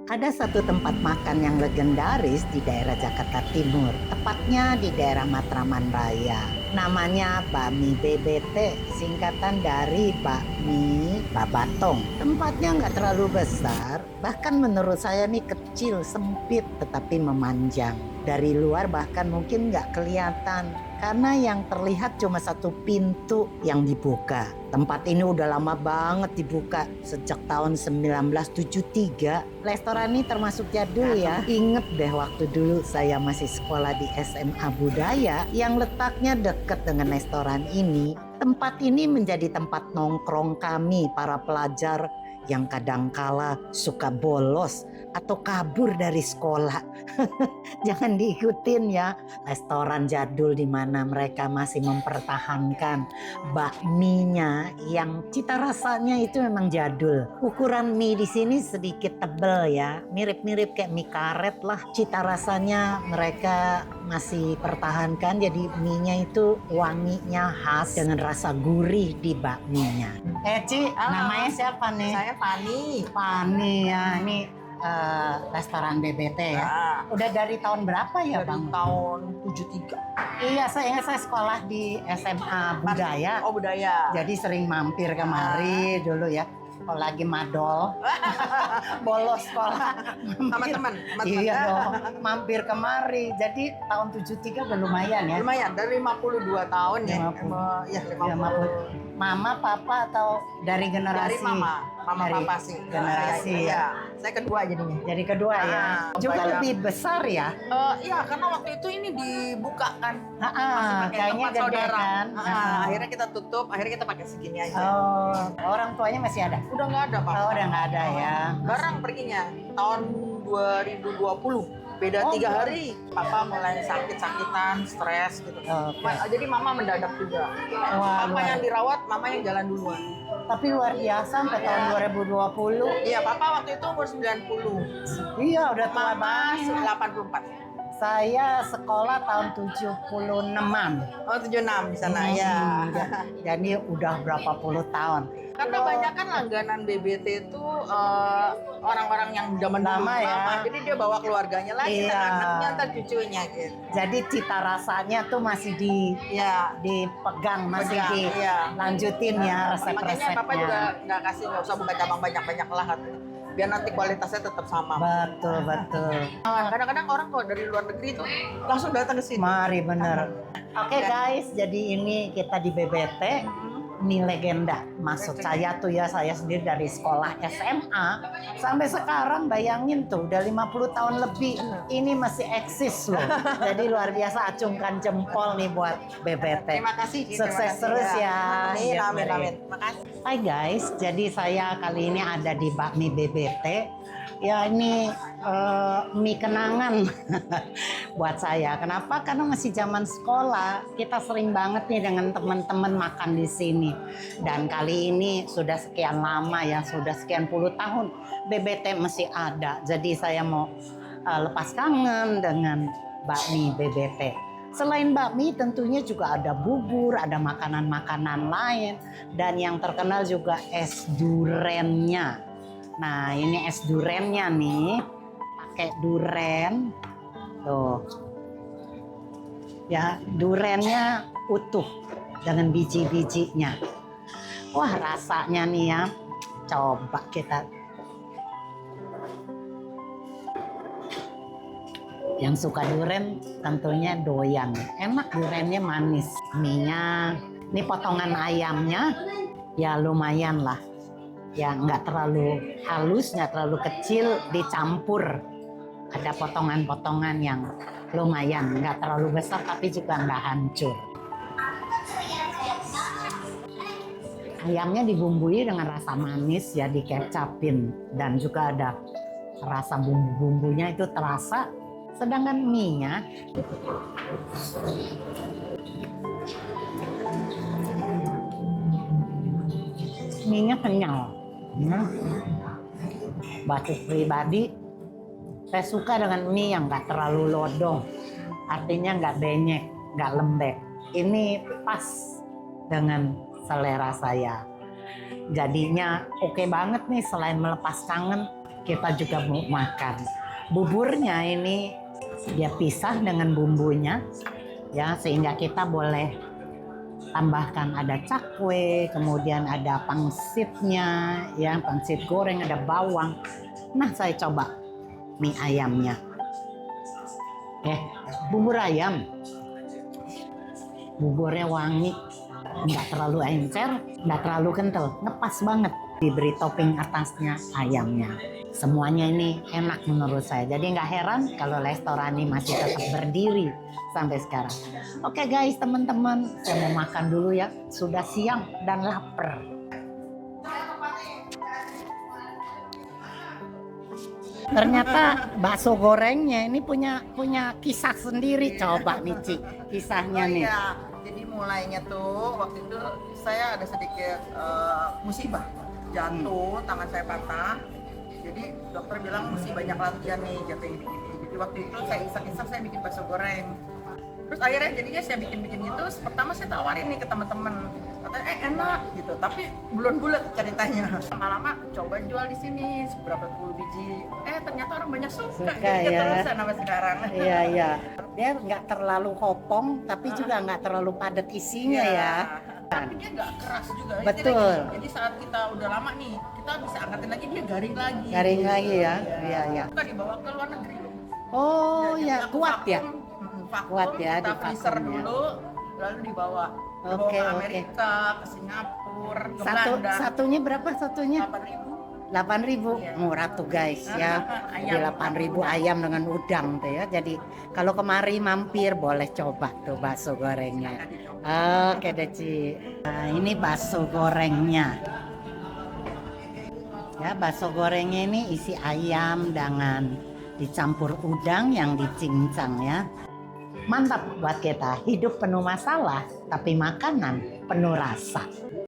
Ada satu tempat makan yang legendaris di daerah Jakarta Timur, tepatnya di daerah Matraman Raya. Namanya Bakmi BBT, singkatan dari bakmi babatong. Tempatnya nggak terlalu besar, bahkan menurut saya nih kecil, sempit, tetapi memanjang. Dari luar bahkan mungkin nggak kelihatan, karena yang terlihat cuma satu pintu yang dibuka. Tempat ini udah lama banget dibuka, sejak tahun 1973. Restoran ini termasuk jadul ya. Ingat deh waktu dulu saya masih sekolah di SMA Budaya yang letaknya dekat dengan restoran ini. Tempat ini menjadi tempat nongkrong kami para pelajar yang kadangkala suka bolos atau kabur dari sekolah. Jangan diikutin ya. Restoran jadul di mana mereka masih mempertahankan bakminya yang cita rasanya itu memang jadul. Ukuran mie di sini sedikit tebal ya, mirip-mirip kayak mie karet lah. Cita rasanya mereka masih pertahankan, jadi mie-nya itu wanginya khas dengan rasa gurih di bakminya. Ci, namanya siapa nih? Saya Fani. Fani ya, ini restoran BBT ya. Udah dari tahun berapa ya Dari Bang? tahun 73. Iya, saya sekolah di SMA Budaya. Oh, Budaya. Jadi sering mampir kemari dulu ya. Kalau lagi madol, bolos sekolah. Sama teman. Iya dong, mampir kemari. Jadi tahun 73 udah lumayan ya. Lumayan, dari 52 tahun ya. 50. Ya, 50. Mama, papa atau dari generasi? Dari mama Dari papa sih. generasi ya. Saya kedua jadinya. Jadi kedua ya. Juga Budaya. lebih besar ya. Iya, karena waktu itu ini dibuka kan. Kayaknya tempat gede saudara. kan. Akhirnya kita tutup, akhirnya kita pakai segini aja. Oh, orang tuanya masih ada? Udah nggak ada, Pak. Oh, udah nggak ada ya. Barang perginya tahun 2020. Beda 3 hari, papa mulai sakit-sakitan, stres gitu. Oke. Jadi mama mendadak juga. Wah, Papa yang dirawat, mama yang jalan duluan. Tapi luar biasa sampai tahun 2020. Iya, papa waktu itu umur 90. Iya, udah tua Mama banget. 84. Saya sekolah tahun 76-an. Oh, 76 di sana ya. Jadi udah berapa puluh tahun. Karena banyak kan langganan BBT itu orang-orang yang zaman dulu Lama ya. lama. Jadi dia bawa keluarganya lagi, Iya. anaknya, ntar cucunya gitu. Jadi cita rasanya tuh masih Iya. dipegang, masih Pegang, iya. dilanjutin ya Makanya papa juga resep-resepnya. nggak kasih, nggak usah buka cabang banyak-banyak lah katanya. Biar nanti kualitasnya tetap sama. Betul, betul. Kadang-kadang orang kalau dari luar negeri tuh langsung datang ke sini. Mari bener. Oke guys, jadi ini kita di BBT. Ini legenda. Maksud saya tuh ya, saya sendiri dari sekolah SMA sampai sekarang bayangin tuh udah 50 tahun lebih ini masih eksis loh. Jadi luar biasa, acungkan jempol nih buat BBT. Terima kasih. Sukses terus ya. Amin, amin, Mari. amin. Makasih. Hai guys, jadi saya kali ini ada di Bakmi BBT. Ya ini mie kenangan buat saya. Kenapa? Karena masih zaman sekolah, kita sering banget nih dengan teman-teman makan di sini. Dan kali ini sudah sekian lama ya, sudah sekian puluh tahun BBT masih ada. Jadi saya mau lepas kangen dengan bakmi BBT. Selain bakmi tentunya juga ada bubur, ada makanan-makanan lain. Dan yang terkenal juga es durennya. Nah ini es durennya nih, pakai duren. Tuh. Ya durennya utuh dengan biji-bijinya. Wah rasanya nih ya, coba kita. Yang suka duren tentunya doyan. Enak, durennya manis. Mie-nya, ini potongan ayamnya ya lumayan lah. Ya nggak terlalu halus, nggak terlalu kecil, dicampur. Ada potongan-potongan yang lumayan, nggak terlalu besar tapi juga nggak hancur. Ayamnya dibumbui dengan rasa manis ya, dikecapin. Dan juga ada rasa bumbu-bumbunya itu terasa. Sedangkan mie-nya kenyal. Basis pribadi, saya suka dengan mie yang nggak terlalu lodong. Artinya nggak benyek, nggak lembek. Ini pas dengan selera saya. Jadinya oke banget nih, selain melepas kangen, kita juga mau makan. Buburnya ini dia pisah dengan bumbunya, ya, sehingga kita boleh tambahkan ada cakwe, kemudian ada pangsitnya, ya, pangsit goreng, ada bawang. Nah, saya coba mie ayamnya. Bubur ayam. Buburnya wangi, nggak terlalu encer, nggak terlalu kental, ngepas banget. Diberi topping atasnya ayamnya. Semuanya ini enak menurut saya. Jadi nggak heran kalau restoran ini masih tetap berdiri sampai sekarang. Oke guys, teman-teman, saya mau makan dulu ya. Sudah siang dan lapar. Ternyata bakso gorengnya ini punya kisah sendiri. Coba nih Ci, kisahnya nih. Iya, jadi mulainya tuh waktu itu saya ada sedikit musibah, jatuh, tangan saya patah. Jadi dokter bilang mesti banyak latihan nih, jatuh ini. Jadi waktu itu saya iseng-iseng saya bikin bakso goreng. Terus akhirnya jadinya saya bikin itu, pertama saya tawarin nih ke teman-teman, katanya enak gitu, tapi belum bulat ceritanya. Lama-lama coba jual di sini seberapa puluh biji, ternyata orang banyak suka gitu, ya. Terusan sampai sekarang. Iya, iya. Dia nggak terlalu kopong, tapi juga nggak terlalu padat isinya ya. Tapi dia nggak keras juga. Betul. Jadi saat kita udah lama nih, kita bisa angkatin lagi, dia garing lagi. Garing lagi ya. Iya, iya. Kita dibawa ke luar negeri. Oh Ya, ya, kuat ya. Vakum, Kuat ya, kita di freezer vakum ya. dulu, lalu dibawa Oke, ke oke. Amerika, ke Singapura, ke Belanda. Satunya berapa satunya? 8.000. 8.000. Iya. Murah tuh guys ya. Ayam. Jadi 8.000 ayam dengan udang tuh ya. Jadi kalau kemari mampir boleh coba tuh bakso gorengnya. Oke deh Ci. Nah, ini bakso gorengnya. Ya, bakso gorengnya ini isi ayam dengan dicampur udang yang dicincang ya. Mantap buat kita, hidup penuh masalah tapi makanan penuh rasa.